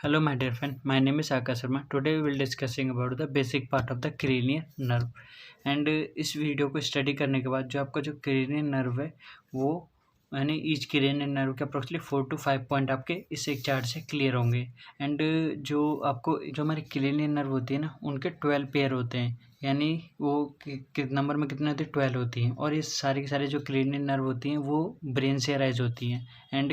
Hello, my dear friend. My name is Akash Sharma. Today we will discussing about the basic part of the cranial nerve. And इस video को study करने के बाद जो आपका जो क्रेनियल नर्व है वो यानी ईच क्रेनियल नर्व के अप्रोक्सीमेटली 4 to 5 पॉइंट आपके इस एक चार्ट से क्लियर होंगे। एंड जो आपको जो हमारी क्रेनियल नर्व होती है ना उनके 12 पेयर होते हैं, यानी वो नंबर में कितने होते हैं 12 होती हैं। और ये सारी की सारी जो क्रेनियल नर्व होती हैं वो ब्रेन से अराइज होती हैं। एंड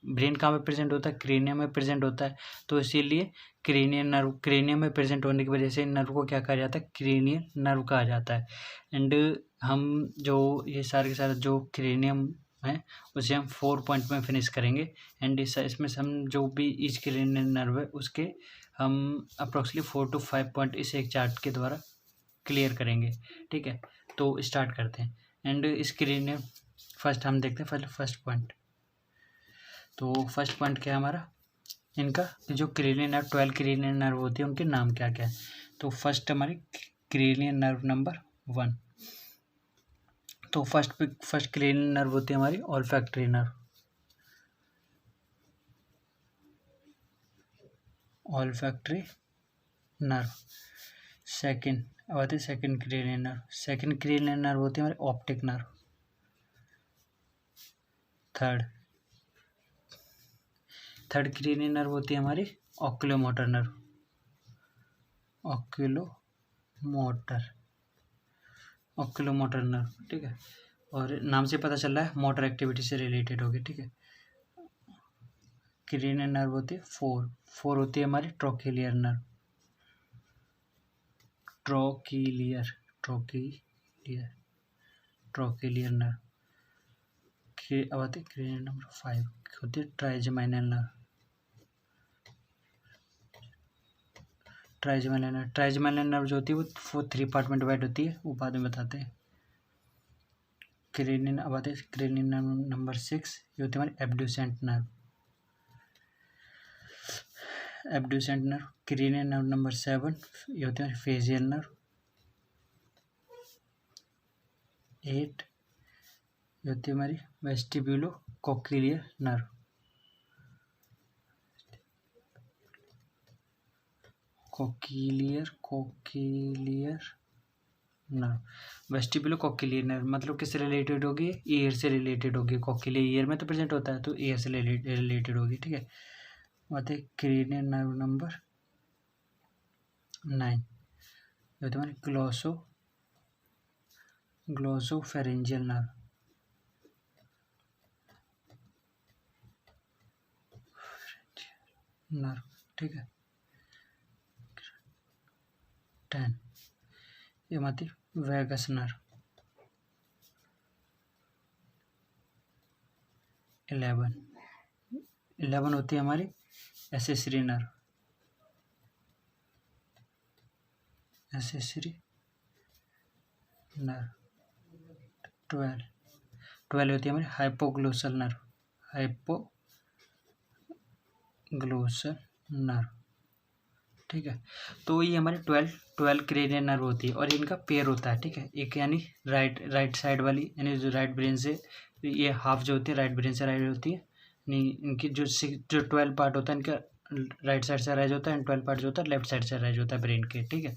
ब्रेन कहाँ पे प्रेजेंट होता है, क्रेनियम में प्रेजेंट होता है। तो इसीलिए क्रेनियम में प्रेजेंट होने की वजह से इन नर्व को क्या कहा जाता है, क्रेनियल नर्व कहा जाता है। एंड हम जो ये सारे के सारे जो क्रेनियम है उसे हम 4 पॉइंट में फिनिश करेंगे। एंड इसमें से हम जो भी ईच क्रेनियल नर्व है उसके हम अप्रोक्सीमेटली 4 to 5 पॉइंट इस एक चार्ट के द्वारा क्लियर करेंगे। ठीक है, तो स्टार्ट करते हैं। एंड इस क्रेनियम फर्स्ट हम देखते हैं फर्स्ट पॉइंट। तो फर्स्ट पॉइंट क्या है हमारा, इनका जो क्रेनियल नर्व 12 क्रेनियल नर्व होती है उनके नाम क्या क्या है। तो फर्स्ट हमारी क्रेनियल नर्व नंबर 1। तो फर्स्ट क्रेनियल नर्व होती है हमारी olfactory nerve. Olfactory nerve. Second अब आती है second cranial nerve. Second cranial nerve होती है हमारी optic nerve. Third cranial nerve होती है हमारी ऑक्यूलोमोटर नर्व। ऑक्यूलोमोटर नर्व, ठीक है। और नाम से पता चल रहा है मोटर एक्टिविटी से रिलेटेड होगी, ठीक है। क्रेनियल नर्व होती है 4 होती है हमारी ट्रोकिलियर नर्व। ट्रोकिलियर नर्व के अब आती है क्रेनियल नंबर 5 होती है ट्राइजेमिनल नर्व। ट्राइजेमिनल नर्व जो होती है वो 3 पार्ट में डिवाइड होती है, वो बाद में बताते हैं। क्रेनियल अब आते हैं क्रेनियल नर्व नंबर 6, ये होती है हमारी abducent nerve. Cranial nerve number 7, ये होती है फेजियल नर्व। 8, ये होती है हमारी vestibulo cochlear nerve. Cochlear nerve. Vestibulo cochlear nerve मतलब किससे रिलेटेड होगी, ईयर से रिलेटेड होगी। कोक्लियर ईयर में तो प्रेजेंट होता है, तो ईयर से रिलेटेड होगी, ठीक है। बात है क्रेनियल नर्व नंबर 9, ये होती है हमारी ग्लोसोफेरेंजियल नर्व, ठीक है। 10, ये आती वैगस नर्व। 11 होती है हमारी एसेसरी नर्व। 12 होती है हमारी हाइपोग्लोसल नर्व, ठीक है। तो ये हमारी 12 क्रेनियल नर्व होती है और इनका पेयर होता है, ठीक है। एक यानी राइट साइड वाली यानी जो राइट ब्रेन से, ये हाफ जो होती है राइट ब्रेन से राइज होती है, यानी इनकी जो 12 पार्ट होता है इनका राइट साइड से राइज होता है, एंड 12 पार्ट जो होता है लेफ्ट साइड से राइज होता है ब्रेन के, ठीक है।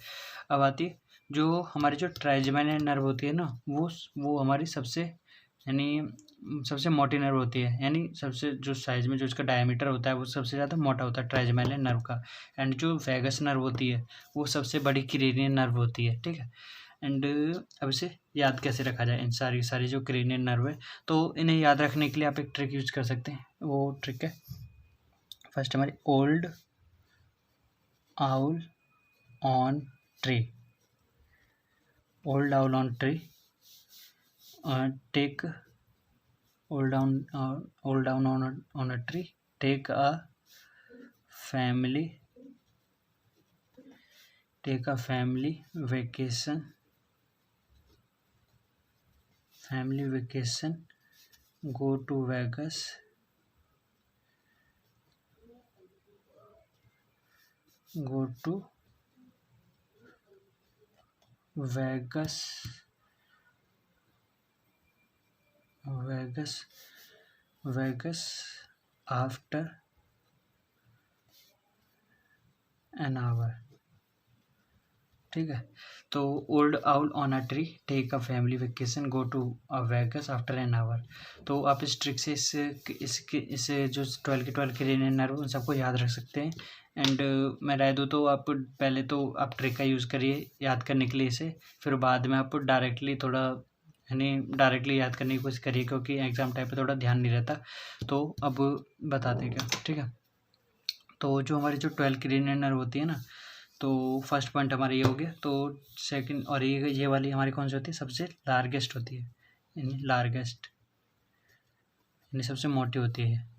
अब आती है जो हमारी जो ट्राइजेमिनल नर्व होती है ना वो हमारी सबसे मोटी नर्व होती है, यानी सबसे जो साइज में जो इसका डायमीटर होता है वो सबसे ज़्यादा मोटा होता है ट्राइजेमिनल नर्व का। एंड जो वैगस नर्व होती है वो सबसे बड़ी क्रेनियल नर्व होती है, ठीक है। एंड अब इसे याद कैसे रखा जाए, इन सारी जो क्रेनियल नर्व है, तो इन्हें याद रखने के लिए आप एक ट्रिक यूज कर सकते हैं। वो ट्रिक है फर्स्ट हमारी old owl on tree. Old owl on tree, take old down on a tree, take a family vacation, go to Vegas, Vegas after an hour, ठीक है। तो old owl on a tree take a family vacation go to a Vegas after an hour. तो आप इस trick से इस जो 12 के 12 क्रेनियन नर्व उन सबको याद रख सकते हैं। एंड मैं राय दूँ तो आप पहले तो आप ट्रिक का यूज़ करिए याद करने के लिए इसे, फिर बाद में आप डायरेक्टली थोड़ा यानी डायरेक्टली याद करने की कोशिश करिए, क्योंकि एग्ज़ाम टाइम पे थोड़ा ध्यान नहीं रहता। तो अब बता देगा, ठीक है। तो जो हमारी जो 12 क्रेनियन नर्व होती है ना, तो फर्स्ट पॉइंट हमारा ये हो गया। तो सेकंड, और ये वाली हमारी कौन सी होती है, सबसे लार्जेस्ट होती है, यानी लार्जेस्ट यानी सबसे मोटी होती है।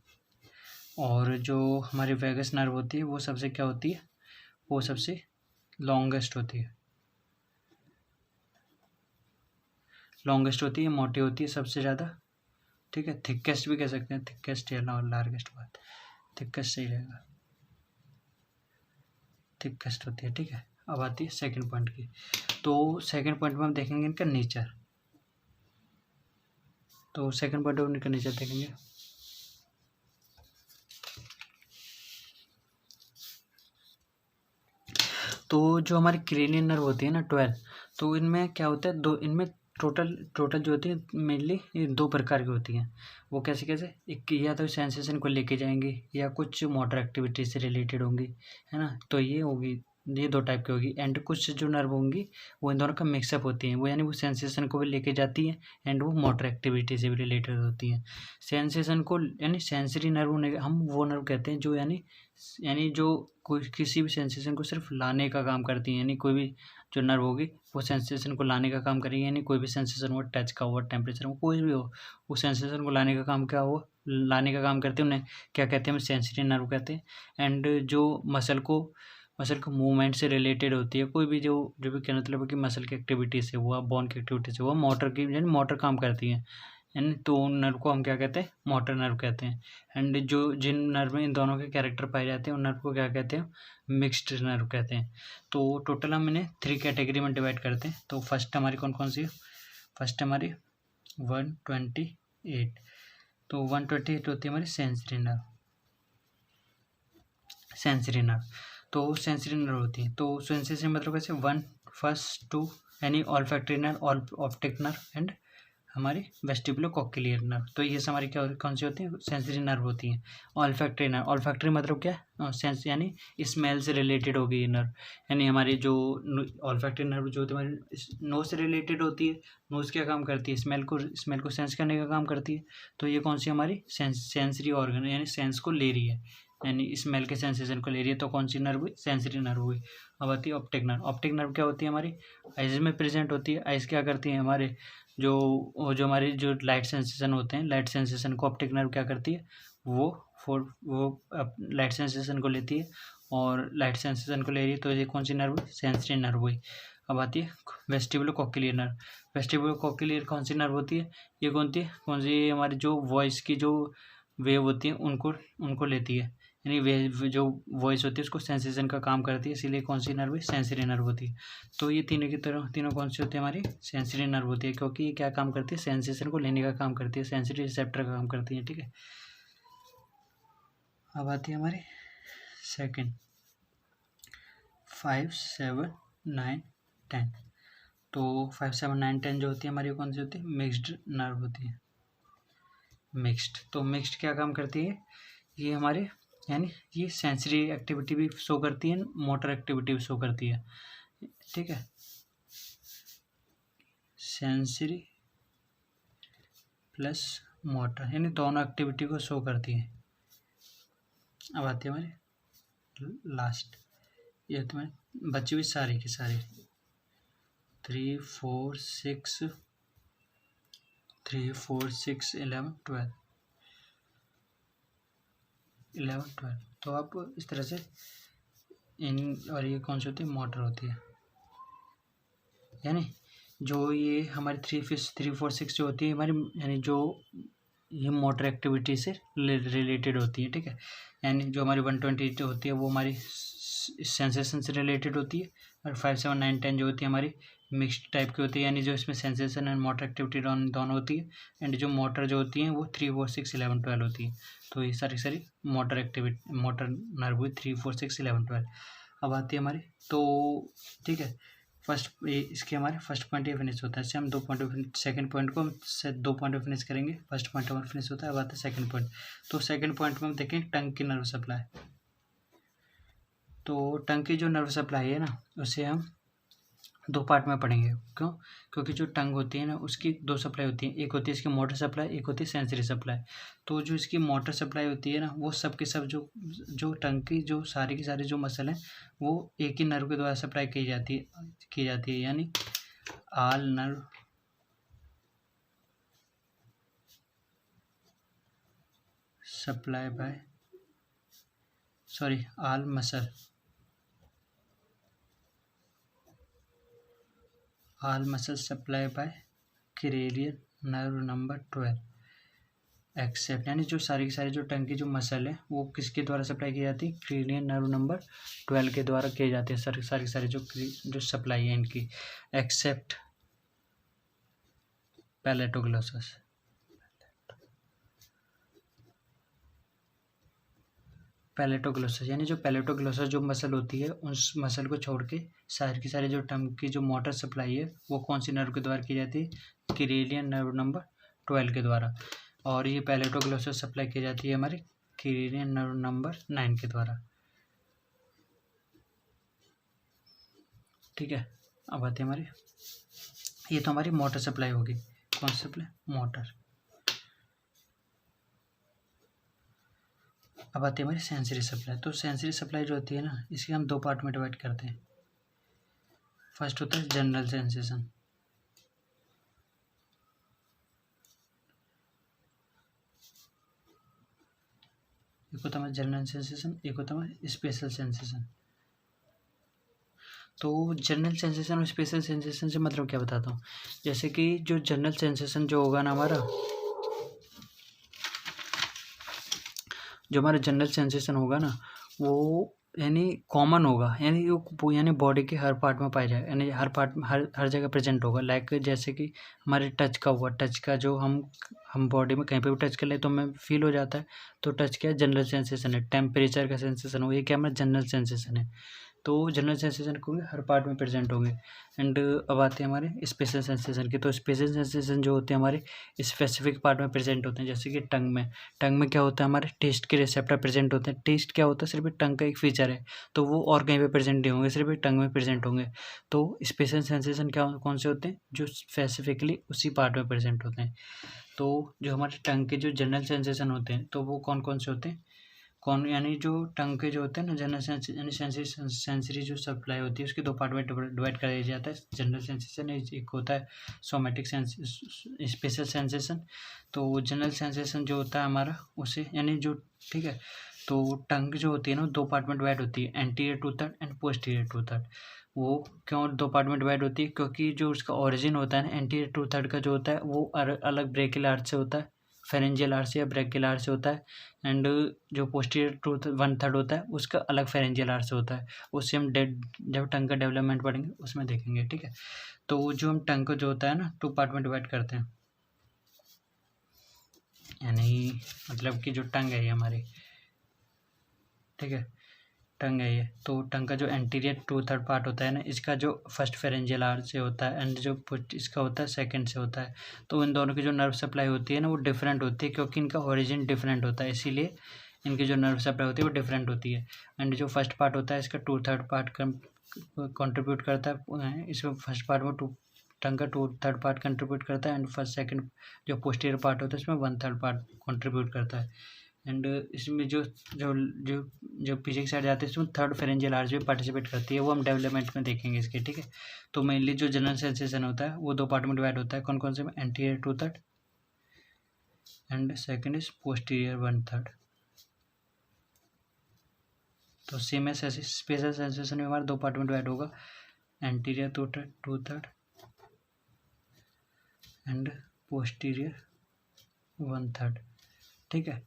और जो हमारी वेगस नर्व होती है वो सबसे क्या होती है, वो सबसे लॉन्गेस्ट होती है, लॉन्गेस्ट होती है, मोटी होती है सबसे ज़्यादा, ठीक है। थिकेस्ट भी कह सकते हैं, थिकेस्ट या लार्जेस्ट बात, थिकेस्ट सही रहेगा, थिकेस्ट होती है, ठीक है। अब आती है सेकंड पॉइंट की। तो सेकंड पॉइंट में हम देखेंगे इनका नेचर। तो सेकंड पॉइंट में इनका नेचर देखेंगे। तो जो हमारी क्रेनियन नर्व होती है ना 12, तो इनमें क्या होता है, दो इनमें टोटल जो होती है मेनली ये दो प्रकार की होती हैं। वो कैसे कैसे, एक या तो सेंसेशन को लेके जाएंगे या कुछ मोटर एक्टिविटी से रिलेटेड होंगी, है ना। तो ये होगी, ये दो टाइप की होगी। एंड कुछ जो नर्व होंगी वो इन दोनों का मिक्सअप होती हैं, वो यानी वो सेंसेशन को भी लेके जाती हैं एंड वो मोटर एक्टिविटी से भी रिलेटेड होती हैं। सेंसेशन को यानी सेंसरी नर्व हम वो नर्व कहते हैं जो यानी जो कोई किसी भी सेंसेशन को सिर्फ लाने का काम करती है, यानी कोई भी जो नर्व होगी वो सेंसेशन को लाने का काम करेगी, यानी कोई भी सेंसेशन हो, टच का हो, टेम्परेचर हो, कोई भी हो, वो सेंसेशन को लाने का काम क्या हो, लाने का काम करते हैं, उन्हें क्या कहते हैं, हम सेंसरी नर्व कहते हैं। एंड जो मसल को मूवमेंट से रिलेटेड होती है, कोई भी जो भी क्या मतलब है कि मसल की एक्टिविटी से हुआ, बोन की एक्टिविटी से हुआ, मोटर की यानी मोटर काम करती है, यानी तो उन नर्व को हम क्या कहते हैं, मोटर नर्व कहते हैं। एंड जो जिन नर्व में इन दोनों के कैरेक्टर पाए जाते हैं उन नर्व को क्या कहते हैं, मिक्स्ड नर्व कहते हैं। तो टोटल हम इन्हें 3 कैटेगरी में डिवाइड करते हैं। तो फर्स्ट हमारी कौन कौन सी है, फर्स्ट हमारी 128। तो 128 होती है हमारी सेंसरी नर्व, सेंसरी नर्व। तो सेंसरी नर्व होती है, तो सेंसरी मतलब कैसे, 1 फर्स्ट 2 यानी olfactory nerve, optic nerve and हमारी वेस्टिबुलोकोक्लियर नर्व। तो ये हमारी क्या कौन सी होती है, सेंसरी नर्व होती हैं। ऑल्फैक्टरी नर्व, ऑल्फैक्टरी मतलब क्या, सेंस यानी स्मेल से रिलेटेड होगी ये नर्व, यानी हमारी जो ऑल्फैक्टरी नर्व जो होती है हमारी नोज से रिलेटेड होती है। नोज क्या काम करती है, स्मेल को सेंस करने का काम करती है। तो ये कौन सी हमारी सेंसरी ऑर्गन यानी सेंस को ले रही है, यानी स्मेल के सेंसेशन को ले रही है, तो कौन सी नर्व हुई, सेंसरी नर्व हुई। अब आती है ऑप्टिक नर्व। ऑप्टिक नर्व क्या होती है, हमारी आइज में प्रेजेंट होती है। आइज क्या करती है, हमारे जो हमारे जो लाइट सेंसेशन होते हैं, लाइट सेंसेशन को ऑप्टिक नर्व क्या करती है, वो लाइट सेंसेशन को लेती है, और लाइट सेंसेशन को ले रही है, तो ये कौन सी नर्व हुई, सेंसरी नर्व हुई। अब आती है वेस्टिबुलोकोक्लियर नर्व। वेस्टिबुलोकोक्लियर कौन सी नर्व होती है, ये कौन सी हमारी जो वॉइस की जो वेव होती है उनको लेती है, यानी वे जो वॉइस होती है उसको सेंसेशन का काम करती है, इसीलिए कौन सी नर्व है, सेंसरी नर्व होती है। तो ये तीनों कौन सी होती है, हमारी सेंसरी नर्व होती है, क्योंकि ये क्या काम करती है, सेंसेशन को लेने का काम करती है, सेंसरी रिसेप्टर का काम करती है, ठीक है। अब आती है हमारी सेकंड 5, 7, 9, 10। तो 5, 7, 9, 10 जो होती है हमारी कौन सी होती है, मिक्स्ड नर्व होती है, मिक्स्ड। तो मिक्स्ड क्या काम करती है, ये हमारे यानी ये सेंसरी एक्टिविटी भी शो करती है, मोटर एक्टिविटी भी शो करती है, ठीक है। सेंसरी प्लस मोटर यानी दोनों एक्टिविटी को शो करती है। अब आती है हमारी लास्ट, ये तुम्हें बची हुई सारी की सारी 3, 4, 6, 3, 4, 6, 11, 12, 11, 12। तो आप इस तरह से और ये कौन सी होती है, मोटर होती है, यानी जो ये हमारी 3, 4, 6 जो होती है हमारी, यानी जो ये मोटर एक्टिविटी से रिलेटेड होती है, ठीक है। यानी जो हमारी 128 जो होती है वो हमारी सेंसेशन से रिलेटेड होती है, और 5, 7, 9, 10 जो होती है हमारी मिक्स्ड टाइप की होती है, यानी जो इसमें सेंसेशन एंड मोटर एक्टिविटी दोनों होती है। एंड जो मोटर जो होती है वो 3, 4, 6, 11, 12 होती है। तो ये सारी मोटर एक्टिविटी, मोटर नर्व हुई 3, 4, 6, 11, 12। अब आती है हमारी, तो ठीक है, फर्स्ट ये इसके हमारे फर्स्ट पॉइंट ये फिनिश होता है। इससे हम 2 पॉइंट ऑफ सेकंड पॉइंट को हम 2 पॉइंट ऑफ फिनिश करेंगे। फर्स्ट पॉइंट हमारा फिनिश होता है। अब आता है सेकंड पॉइंट। तो सेकंड पॉइंट में हम देखें टंग की नर्व सप्लाई। तो टंग की जो नर्व सप्लाई है ना, उसे हम 2 पार्ट में पढ़ेंगे। क्यों? क्योंकि जो टंग होती है ना, उसकी 2 सप्लाई होती है। एक होती है इसकी मोटर सप्लाई, एक होती है सेंसरी सप्लाई। तो जो इसकी मोटर सप्लाई होती है ना, वो सब के सब जो टंग की जो सारी की सारी जो मसल हैं, वो एक ही नर्व के द्वारा सप्लाई की जाती है, यानी all nerve supply by all muscle supply by cranial nerve number 12 except, यानी जो सारी की सारी जो टंग की जो मसल है वो किसके द्वारा सप्लाई की जाती है? क्रेनियल नर्व नंबर 12 के द्वारा की जाती है। सारी जो सप्लाई है इनकी, एक्सेप्ट पैलेटोग्लोसस। पैलेटोग्लोसस यानी जो पैलेटोग्लोसस जो मसल होती है, उस मसल को छोड़ के सारी की सारी जो टंग की जो मोटर सप्लाई है वो कौन सी नर्व के द्वारा की जाती है? क्रेनियल नर्व नंबर 12 के द्वारा। और ये पैलेटोग्लोसस सप्लाई की जाती है हमारे क्रेनियल नर्व नंबर 9 के द्वारा। ठीक है, अब आती है हमारी, ये तो हमारी मोटर सप्लाई होगी। कौन सी सप्लाई? मोटर। अब आती है हमारी सेंसरी सप्लाई। तो सेंसरी सप्लाई जो होती है ना, इसे हम 2 पार्ट में डिवाइड करते हैं। फर्स्ट होता है जनरल सेंसेशन। एक होता है जनरल सेंसेशन, एक होता है स्पेशल सेंसेशन। तो जनरल सेंसेशन और स्पेशल सेंसेशन से मतलब क्या बताता हूँ। जैसे कि जो जनरल सेंसेशन जो होगा ना हमारा, जो हमारा जनरल सेंसेशन होगा ना, वो यानी कॉमन होगा, यानी वो यानी बॉडी के हर पार्ट में पाया जाएगा, यानी हर पार्ट में हर जगह प्रेजेंट होगा। लाइक जैसे कि हमारे टच का हुआ, टच का जो हम बॉडी में कहीं पे भी टच कर ले तो हमें फील हो जाता है। तो टच क्या है? जनरल सेंसेशन है। टेम्परेचर का सेंसेशन हो, ये क्या हमारा जनरल सेंसेशन है। तो जनरल सेंसेशन होंगे हर पार्ट में प्रेजेंट होंगे। एंड अब आते हैं हमारे स्पेशल सेंसेशन की। तो स्पेशल सेंसेशन जो होते हैं हमारे स्पेसिफिक पार्ट में प्रेजेंट होते हैं। जैसे कि टंग में क्या होता है? हमारे टेस्ट के रिसेप्टर प्रेजेंट होते हैं। टेस्ट क्या होता है? सिर्फ टंग का एक फीचर है, तो वो और कहीं पे प्रेजेंट नहीं होंगे, सिर्फ टंग में प्रेजेंट होंगे। तो स्पेशल सेंसेशन क्या कौन से होते हैं? जो स्पेसिफिकली उसी पार्ट में प्रेजेंट होते हैं। तो जो हमारे टंग के जो जनरल सेंसेशन होते हैं, तो वो कौन कौन से होते हैं? यानी जो टंग के जो होते हैं ना, जनरल यानी सेंसरी जो सप्लाई होती है, उसके 2 पार्ट में डिवाइड कर दिया जाता है। जनरल सेंसेशन एक होता है सोमेटिक स्पेशल सेंसेशन। तो जनरल सेंसेशन जो होता है हमारा, उसे यानी जो, ठीक है, तो टंग जो होती है ना, 2 पार्ट में डिवाइड होती है, एंटीरियर 2/3 एंड पोस्टीरियर 2/3। वो क्यों 2 पार्ट में डिवाइड होती है? क्योंकि जो उसका ओरिजिन होता है ना, एंटीरियर 2/3 का जो होता है, वो अलग ब्रेकियल आर्च से होता है, फेरेंजियल आर्च या ब्रेकियल आर्च से होता है। एंड जो पोस्टीरियर 1/3 होता है, उसका अलग फेरेंजियल आर्च से होता है। उससे हम जब टंग का डेवलपमेंट पढ़ेंगे उसमें देखेंगे। ठीक है, तो जो हम टंग को जो होता है ना, 2 पार्ट में डिवाइड करते हैं। यानी मतलब कि जो टंग है ये हमारी, ठीक है, टंग है ये, तो टंग का जो एंटीरियर 2/3 पार्ट होता है ना, इसका जो फर्स्ट फेरेंजियल आर्च से होता है एंड जो इसका होता है सेकंड से होता है। तो इन दोनों की जो नर्व सप्लाई होती है ना, वो डिफरेंट होती है, क्योंकि इनका ओरिजिन डिफरेंट होता है, इसीलिए इनकी जो नर्व सप्लाई होती है वो डिफरेंट होती है। एंड जो फर्स्ट पार्ट होता है इसका 2/3 पार्ट कंट्रीब्यूट करता है। इसमें फर्स्ट पार्ट में टंग का 2/3 पार्ट कंट्रीब्यूट करता है, एंड फर्स्ट सेकंड जो पोस्टीरियर पार्ट होता है इसमें 1/3 पार्ट कंट्रीब्यूट करता है। एंड इसमें जो जो जो जो पीछे की साइड जाती है, इसमें थर्ड फेरेंजियल आर्च भी पार्टिसिपेट करती है, वो हम डेवलपमेंट में देखेंगे इसके। ठीक है, तो मेनली जो जनरल सेंसेशन होता है वो 2 पार्ट में डिवाइड होता है। कौन कौन से? Anterior 2/3 and second is posterior 1/3। तो सेम है स्पेशल सेंसेशन में हमारा 2 पार्ट में डिवाइड होगा, एंटीरियर 2/3 एंड पोस्टीरियर 1/3। ठीक है,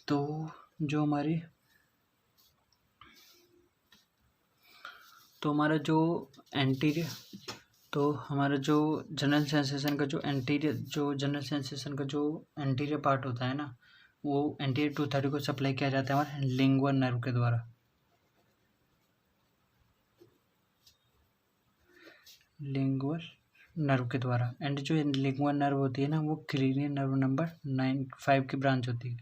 तो जो हमारी, तो हमारा जो एंटीरियर, तो हमारा जो जनरल सेंसेशन का जो जनरल सेंसेशन का जो एंटीरियर पार्ट होता है ना, वो एंटीरियर 2/3 को सप्लाई किया जाता है हमारे लिंगुअल नर्व के द्वारा। लिंगुअल नर्व के द्वारा। एंड जो लिंगुअल नर्व होती है ना, वो क्रेनियल नर्व नंबर 5 की ब्रांच होती है।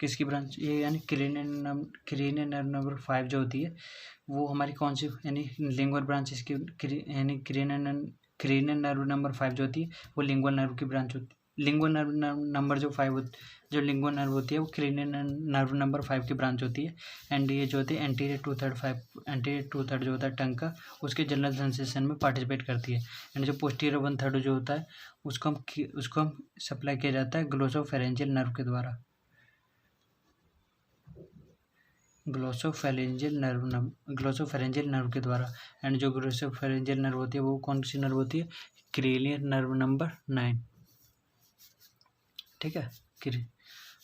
किसकी ब्रांच? ये यानी क्रेनियल नर्व नंबर 5 जो होती है वो हमारी कौन सी यानी लिंगुअल ब्रांच इसकी यानी क्रेनियल नर्व नंबर 5 जो होती है वो लिंगुअल नर्व की ब्रांच होती है। लिंगुअल नर्व नंबर जो लिंगुअल नर्व होती है वो क्रेनियल नर्व नंबर 5 की ब्रांच होती है। एंड ये जो होती है एंटीरियर टू थर्ड जो होता है टंग का, उसके जनरल सेंसेशन में पार्टिसिपेट करती है। एंड जो पोस्टीरियर 1/3 जो होता है उसको हम सप्लाई किया जाता है ग्लोसोफेरेंजियल नर्व के द्वारा। ग्लोसोफेरेंजियल नर्व के द्वारा। एंड जो ग्लोसोफेरेंजियल नर्व होती है वो कौन सी नर्व होती है? Cranial nerve number 9। ठीक है।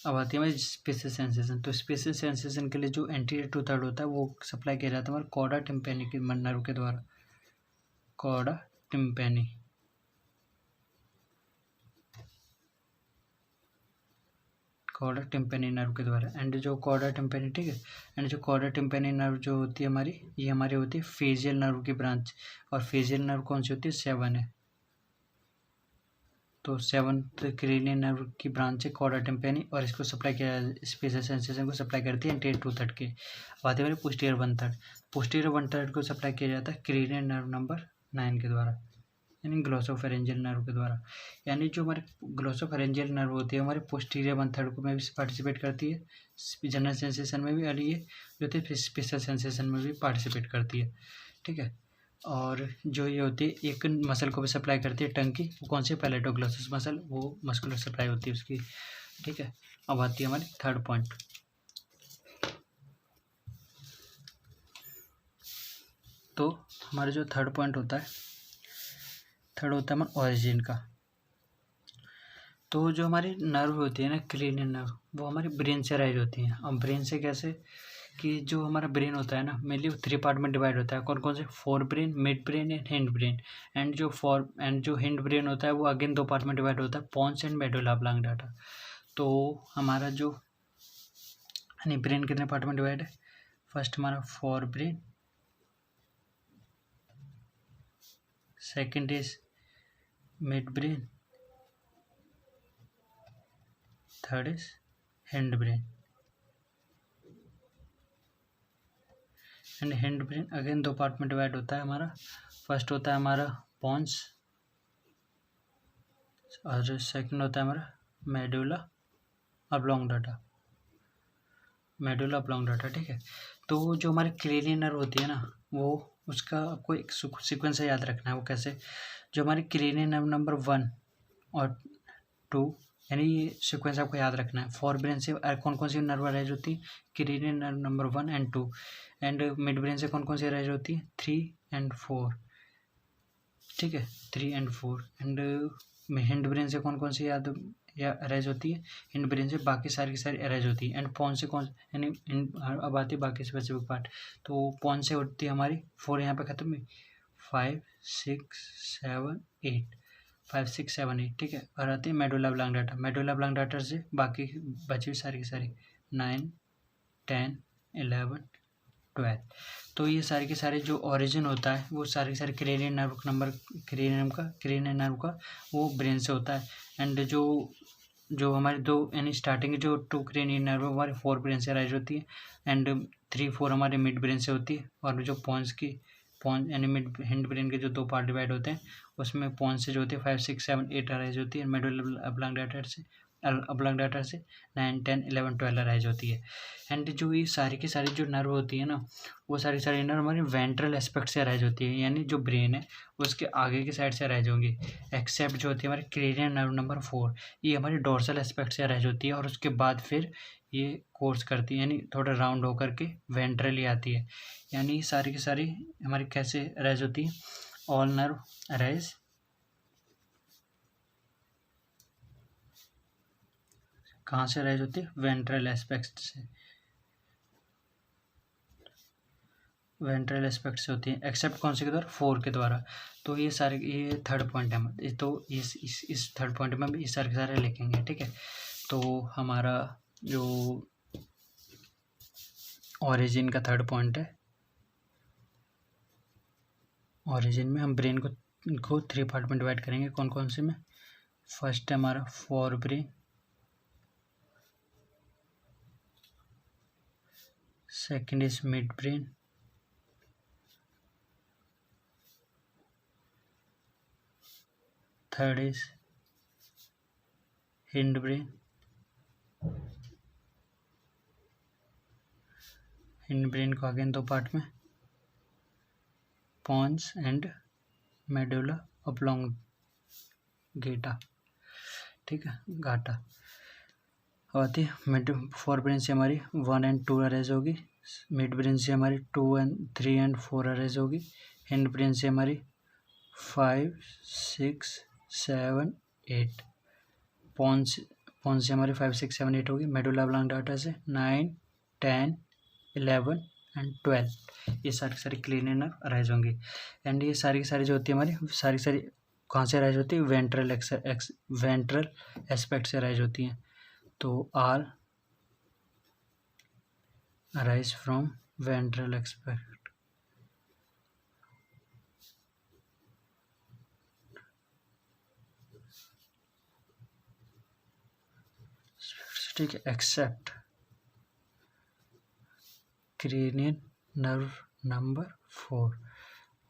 अब आती है हमारी स्पेशल सेंसेशन। तो स्पेशल सेंसेशन के लिए जो एंटीरियर टू थर्ड होता है वो सप्लाई किया जाता है हमारे कॉर्डा टिम्पैनी के नर्व के द्वारा। कॉर्डा टिम्पैनी नर्व के द्वारा। एंड जो कॉर्डा टिम्पैनी, ठीक है, एंड जो कॉर्डा टिम्पैनी नर्व जो होती है हमारी, ये हमारी होती है फेजियल नर्व की ब्रांच। और फेजियल नर्व कौन सी होती है? 7 है। तो 7th क्रेनियल नर्व की ब्रांच है कॉर्डा टिम्पैनी, और इसको सप्लाई किया स्पेशल सेंसेशन को सप्लाई करती है एंटीरियर टू थर्ड के। बात है पोस्टीरियर 1/3। पोस्टीरियर 1/3 को सप्लाई किया जाता है क्रेनियल नर्व नंबर 9 के द्वारा, यानी ग्लोसोफेरेंजियल नर्व के द्वारा। यानी जो हमारे ग्लोसोफेरेंजियल नर्व होती है हमारे पोस्टीरियर 1/3 को में भी पार्टिसिपेट करती है, जनरल सेंसेशन में भी, और ये जो होती है स्पेशल सेंसेशन में भी पार्टिसिपेट करती है। ठीक है। और जो ये होती है एक मसल को भी सप्लाई करती है टंग की, वो कौन सी? पैलेटोग्लॉसस मसल, वो मस्कुलर सप्लाई होती है उसकी। ठीक है। अब आती है हमारी थर्ड पॉइंट। तो हमारा जो थर्ड पॉइंट होता है, थर्ड होता है हमारा ओरिजिन का। तो जो हमारी नर्व होती है ना, क्रेनियल नर्व, वो हमारी ब्रेन से राइज होती हैं। अब ब्रेन से कैसे? कि जो हमारा ब्रेन होता है ना, मेनली 3 पार्ट में डिवाइड होता है। कौन कौन से? Fore brain, mid brain and hind brain. And जो हिंड ब्रेन होता है वो अगेन 2 पार्ट में डिवाइड होता है, पोन्स एंड मेडुला ऑब्लांगेटा। तो हमारा जो यानी ब्रेन कितने पार्ट में डिवाइड है? फर्स्ट हमारा fore brain, second is mid brain, third is hind brain. And hind brain again 2 part में डिवाइड होता है हमारा। फर्स्ट होता है हमारा पोन्स और सेकंड होता है हमारा मेडुला ऑब्लांगेटा। ठीक है। तो जो हमारी क्रेनियल नर्व होती है ना, वो उसका आपको एक सीक्वेंस याद रखना है। वो कैसे? जो हमारी क्रेनियल नर्व नंबर 1 और 2, यानी ये सीक्वेंस आपको याद रखना है। फोर ब्रेन से कौन कौन सी नर्व अरेंज होती है? Cranial nerve number 1 and 2। And mid brain से कौन कौन सी अरेंज होती है? 3 एंड 4। ठीक है, 3 एंड 4। एंड हिंड ब्रेन से कौन कौन सी अरेंज होती है? हिंड ब्रेन से बाकी सारी की सारी अरेंज होती है। एंड पॉन से कौन, यानी अब आती है बाकी स्पेसिफिक पार्ट। तो पॉन से होती है हमारी 4, यहाँ पे खत्म हुई, 5 6 7 8, 5 6 7 8। ठीक है। और आती है मेडुला ऑब्लांगेटा। मेडुला ऑब्लांगेटा से बाकी बची सारी की सारी 9 10 11 12। तो ये सारे के सारे जो ओरिजिन होता है वो सारे के सारे क्रेनियल नर्व का वो ब्रेन से होता है। एंड जो हमारे दो यानी स्टार्टिंग जो 2 क्रेनियल नर्व है हमारे 4 ब्रेन से राइज होती है। एंड 3 4 हमारे मिड ब्रेन से होती है। और जो पॉन्स यानी मिड हिंड ब्रेन के जो 2 पार्ट डिवाइड होते हैं उसमें पॉन्स से जो होती है 5 6 7 8 राइज होती है। मेडुला ऑब्लांगेटा से 9 10 11 12 राइज होती है। एंड जो ये सारी की सारी जो नर्व होती है ना, वो सारी नर्व हमारी वेंट्रल एस्पेक्ट से अराइज होती है, यानी जो ब्रेन है उसके आगे की साइड से अराइज होंगी। एक्सेप्ट जो होती है हमारी क्रेनियल नर्व नंबर 4, ये हमारी डोर्सल एस्पेक्ट से अराइज होती है। और उसके बाद फिर ये कोर्स करती है, यानी थोड़ा राउंड होकर के वेंट्रली आती है। यानी सारी की सारी हमारी कैसे अराइज होती है? ऑल नर्व अराइज कहाँ से अराइज होती है? वेंट्रल एस्पेक्ट से, वेंट्रल एस्पेक्ट से होती है। एक्सेप्ट कौन से के द्वारा? 4 के द्वारा। तो ये सारे, ये थर्ड पॉइंट है। तो इस थर्ड पॉइंट में हम ये सारे के सारे लिखेंगे। ठीक है। तो हमारा जो ओरिजिन का थर्ड पॉइंट है, ओरिजिन में हम ब्रेन को 3 पार्ट में डिवाइड करेंगे। कौन कौन से में? फर्स्ट है हमारा fore brain, second is mid brain, third is hind brain, hind brain को अगेन 2 पार्ट में, पॉन्स एंड मेडुला ऑब्लोंगेटा, ठीक है, घाटा। अब आती है फोर ब्रेन से हमारी 1 एंड 2 अरेज होगी, मिड ब्रेन से हमारी 2 एंड 3 एंड 4 अरेज होगी, हिंड ब्रेन से हमारी 5 6 7 8, पॉन्स से हमारी 5 6 7 8 होगी, मेडुला ऑब्लोंगेटा से 9 10 11 एंड 12, ये सारी क्रेनियल नर्व अराइज होंगी। एंड ये सारी जो होती है हमारी सारी कहाँ से अराइज होती है? वेंट्रल एस्पेक्ट से अराइज होती हैं। तो are arise from ventral aspect. ठीक है, एक्सेप्ट क्रेनियल नर्व नंबर 4,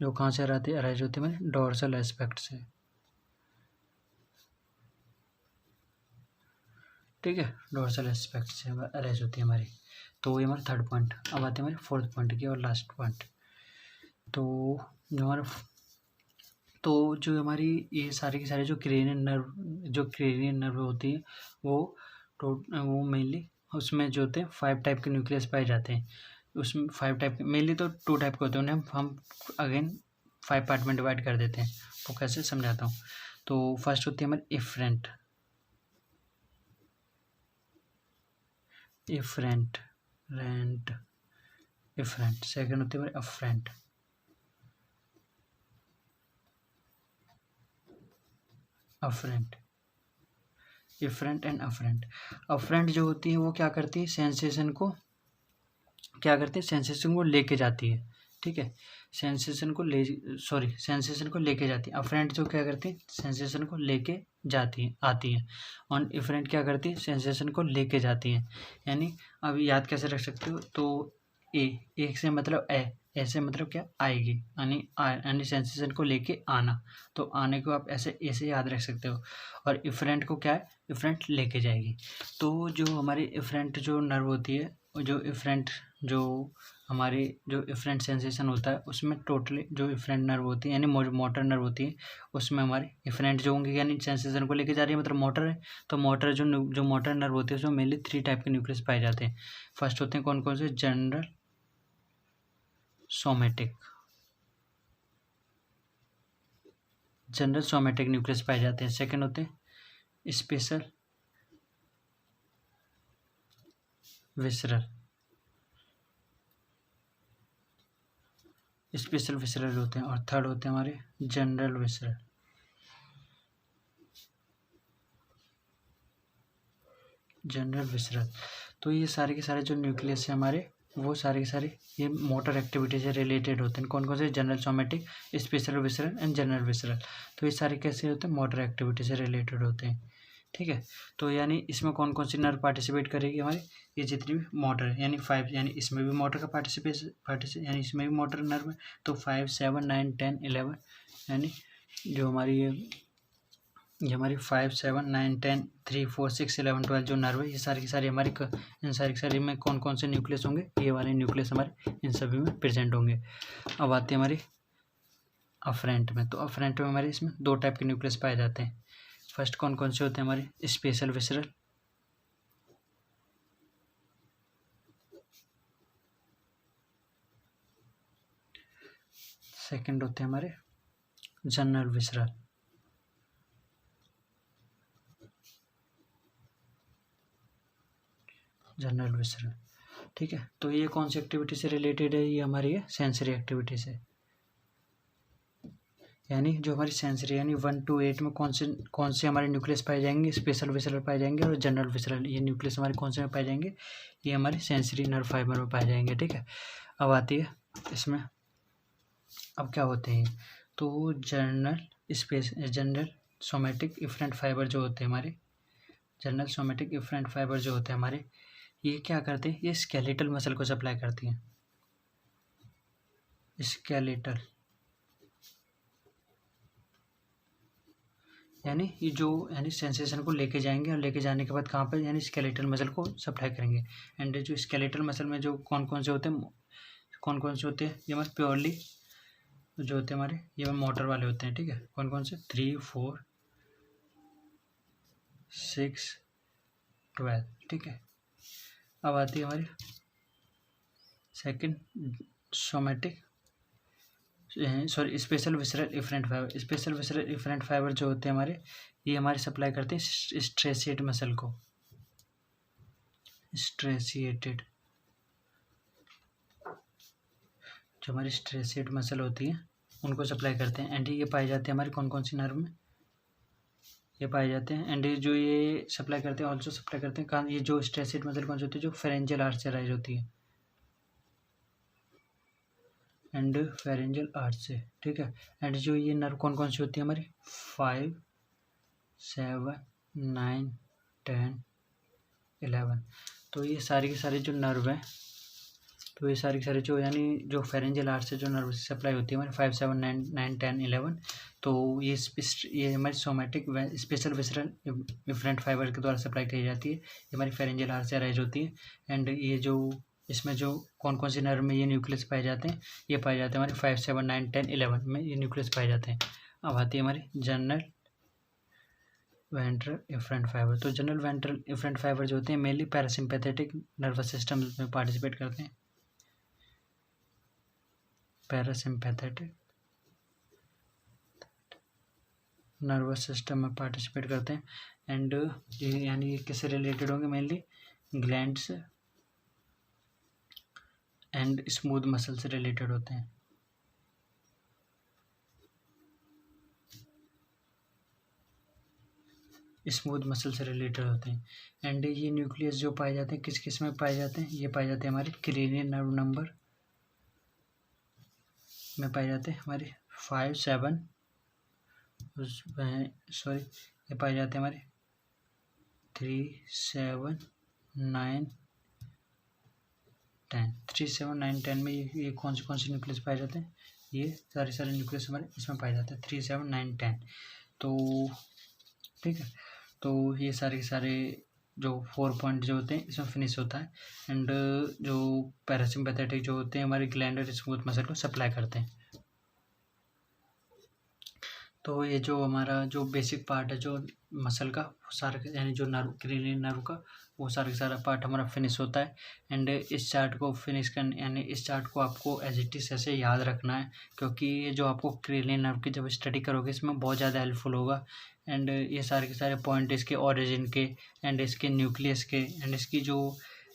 जो कहाँ से अराइज होती है हमारे डोर्सल एस्पेक्ट से, ठीक है, डोर्सल एस्पेक्ट से अराइज होती है हमारी। तो ये हमारा थर्ड पॉइंट। अब आते हैं हमारे फोर्थ पॉइंट की और लास्ट पॉइंट। तो जो हमारी ये सारी की सारी जो क्रेनियल नर्व होती है वो मेनली उसमें जो होते हैं 5 टाइप के न्यूक्लियस पाए जाते हैं। उसमें 5 टाइप के, मेनली तो 2 टाइप के होते हैं, उन्हें हम अगेन 5 पार्ट में डिवाइड कर देते हैं। तो कैसे समझाता हूँ। तो फर्स्ट होती है हमारी इफरेंट, सेकंड होती है हमारी इफरेंट एंड अफरेंट जो होती है वो क्या करती है? सेंसेशन को लेके जाती है, ठीक है, सेंसेशन को लेके जाती है। अफरेंट जो क्या करती है? सेंसेशन को लेके आती है। और इफरेंट क्या करती है? सेंसेशन को लेके जाती है। यानी अब याद कैसे रख सकते हो? तो ए से मतलब ऐसे मतलब क्या? आएगी, यानी सेंसेशन को लेके आना। तो आने को आप ऐसे याद रख सकते हो। और इफरेंट को क्या है? इफरेंट लेके जाएगी। तो जो हमारी इफरेंट जो नर्व होती है, जो इफरेंट सेंसेशन होता है, उसमें टोटली जो इफरेंट नर्व होती है यानी मोटर नर्व होती है, उसमें हमारे इफरेंट जो होंगे यानी सेंसेशन को लेके जा रही है, मतलब मोटर है। तो मोटर जो मोटर नर्व होती है उसमें मेनली 3 टाइप के न्यूक्लियस पाए जाते हैं। फर्स्ट होते हैं कौन कौन से? जनरल सोमेटिक न्यूक्लियस पाए जाते हैं। सेकंड होते हैं स्पेशल विसरल होते हैं। और थर्ड होते हैं हमारे जनरल विसरल। तो ये सारे के सारे जो न्यूक्लियस है हमारे, वो सारे के सारे ये मोटर एक्टिविटी से रिलेटेड होते हैं। कौन कौन से? General somatic, special visceral and general visceral. तो ये सारे कैसे होते हैं? मोटर एक्टिविटी से रिलेटेड होते हैं, ठीक है। तो यानी इसमें कौन कौन सी नर्व पार्टिसिपेट करेगी हमारी? ये जितनी भी मोटर है, यानी 5, यानी इसमें भी मोटर का पार्टिसिपेशन यानी इसमें भी मोटर नर्व है। तो 5 7 9 10 11, यानी जो हमारी ये हमारी 5 7 9 10 3 4 6 11 12 जो नर्व है, ये सारी की सारी हमारी इन सारी की सारी में कौन कौन से न्यूक्लियस होंगे? ये वाले न्यूक्लियस हमारे इन सभी में प्रेजेंट होंगे। अब आते हैं हमारी अफरेंट में। तो अफरेंट में हमारे इसमें 2 टाइप के न्यूक्लियस पाए जाते हैं। फर्स्ट कौन कौन से होते हैं हमारे? स्पेशल विसरल, सेकंड होते हैं हमारे जनरल विसरल, ठीक है। तो ये कौन सी एक्टिविटी से रिलेटेड है? ये हमारी है सेंसरी एक्टिविटी से। यानी जो हमारी सेंसरी यानी 1 to 8 में कौन से हमारे न्यूक्लियस पाए जाएंगे? स्पेशल विसरल पाए जाएंगे और जनरल विसरल। ये न्यूक्लियस हमारे कौन से में पाए जाएंगे? ये हमारे सेंसरी नर्व फाइबर में पाए जाएंगे, ठीक है। अब आती है इसमें अब क्या होते हैं, तो जनरल सोमेटिक इफरेंट फाइबर जो होते हैं हमारे, जनरल सोमेटिक इफरेंट फाइबर जो होते हैं हमारे, ये क्या करते हैं, ये स्केलेटल मसल को सप्लाई करती हैं। स्केलेटल यानी ये जो यानी सेंसेशन को लेके जाएंगे और लेके जाने के बाद कहाँ पर, यानी स्केलेटल मसल को सप्लाई करेंगे। एंड जो स्केलेटल मसल में जो कौन कौन से होते हैं, ये हमारे प्योरली जो होते हैं हमारे, ये मोटर वाले होते हैं, ठीक है। कौन कौन से, 3, 4, 6, 12, ठीक है। अब आती है हमारी second somatic special visceral efferent fibre. Special visceral efferent fibre जो होते हैं हमारे, ये हमारे सप्लाई करते हैं स्ट्रेसिएट मसल को, स्ट्रेसिएटेड, जो हमारी स्ट्रेसिएट मसल होती है उनको सप्लाई करते हैं। एंड ये पाए जाते हैं हमारे कौन कौन सी नर्व में, ये पाए जाते हैं। एंड जो ये सप्लाई करते हैं, ऑल्सो सप्लाई करते हैं कहाँ, ये जो स्ट्रेसिएट मसल कौन सी होती है, जो फेरेंजियल आर्च से राइज होती है, एंड फेरेंजियल आर्च से, ठीक है। एंड जो ये नर्व कौन कौन सी होती है हमारी, 5, 7, 9, 10, 11। तो ये सारी के सारे जो नर्व हैं, तो ये सारी के सारे जो यानी जो फेरेंजियल आर्च से जो नर्व सप्लाई होती है हमारी 5, 7, 9, 10, 11, तो ये हमारी somatic special visceral efferent fibre के द्वारा सप्लाई की जाती है। ये हमारी फेरेंजियल आर्च से राइज होती है। एंड ये जो इसमें जो कौन कौन सी नर्व में ये न्यूक्लियस पाए जाते हैं, ये पाए जाते हैं हमारे 5, 7, 9, 10, 11 में ये न्यूक्लियस पाए जाते हैं। अब आती है हमारी जनरल वेंट्रल इफरेंट फाइबर। तो जनरल वेंट्रल इफरेंट फाइबर जो होते हैं मेनली पैरासिम्पैथेटिक नर्वस सिस्टम में पार्टिसिपेट करते हैं, पैरासिम्पैथेटिक नर्वस सिस्टम में पार्टिसिपेट करते हैं। एंड ये यानी ये किससे रिलेटेड होंगे, mainly glands and smooth muscle से रिलेटेड होते हैं। स्मूथ मसल से रिलेटेड होते हैं। एंड ये न्यूक्लियस जो पाए जाते हैं किस किस में पाए जाते हैं, ये पाए जाते हैं हमारे क्रेनियल नर्व नंबर में पाए जाते हैं हमारे 5, 7, सॉरी ये पाए जाते हैं हमारे 3, 7, 9, 10। 3, 7, 9, 10 में ये कौन से न्यूक्लियस पाए जाते हैं, ये सारे न्यूक्लियस हमारे इसमें पाए जाते हैं 3, 7, 9, 10। तो ठीक है, तो ये सारे के सारे जो 4 पॉइंट जो होते हैं इसमें फिनिश होता है। एंड जो पैरासिम्पैथेटिक जो होते हैं हमारे ग्लैंड और स्मूथ मसल को सप्लाई करते हैं। तो ये जो हमारा जो बेसिक पार्ट है जो मसल का, सारा यानी जो नर्व क्रेनियल नर्व का, वो सारा सारा पार्ट हमारा फिनिश होता है। एंड इस चार्ट को फिनिश करने यानी इस चार्ट को आपको एज इट इज ऐसे याद रखना है, क्योंकि ये जो आपको क्रेनियल नर्व की जब स्टडी करोगे इसमें बहुत ज़्यादा हेल्पफुल होगा। एंड ये सारे के सारे पॉइंट इसके ओरिजिन के एंड इसके न्यूक्लियस के एंड इसकी जो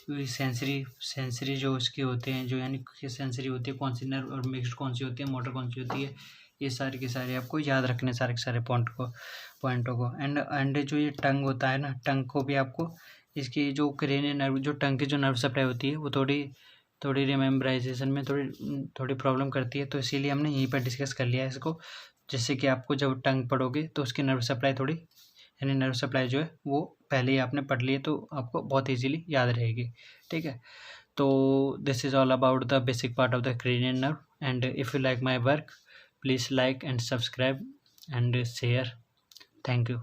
सेंसरी जो इसके होते हैं, जो यानी सेंसरी होती है कौन सी नर्व और मिक्स्ड कौन सी होती है, मोटर कौन सी होती है, ये सारे के सारे आपको याद रखने सारे के सारे पॉइंटों को। एंड जो ये टंग होता है ना, टंग को भी आपको इसकी जो क्रेनियल नर्व जो टंग की जो नर्व सप्लाई होती है वो थोड़ी रिमेम्बराइजेशन में थोड़ी प्रॉब्लम करती है, तो इसीलिए हमने यहीं पर डिस्कस कर लिया है इसको, जिससे कि आपको जब टंग पढ़ोगे तो उसकी नर्व सप्लाई यानी नर्व सप्लाई जो है वो पहले ही आपने पढ़ ली तो आपको बहुत ईजीली याद रहेगी, ठीक है। तो this is all about the basic part of the cranial nerve. And if you like my work, please like and subscribe and share. Thank you.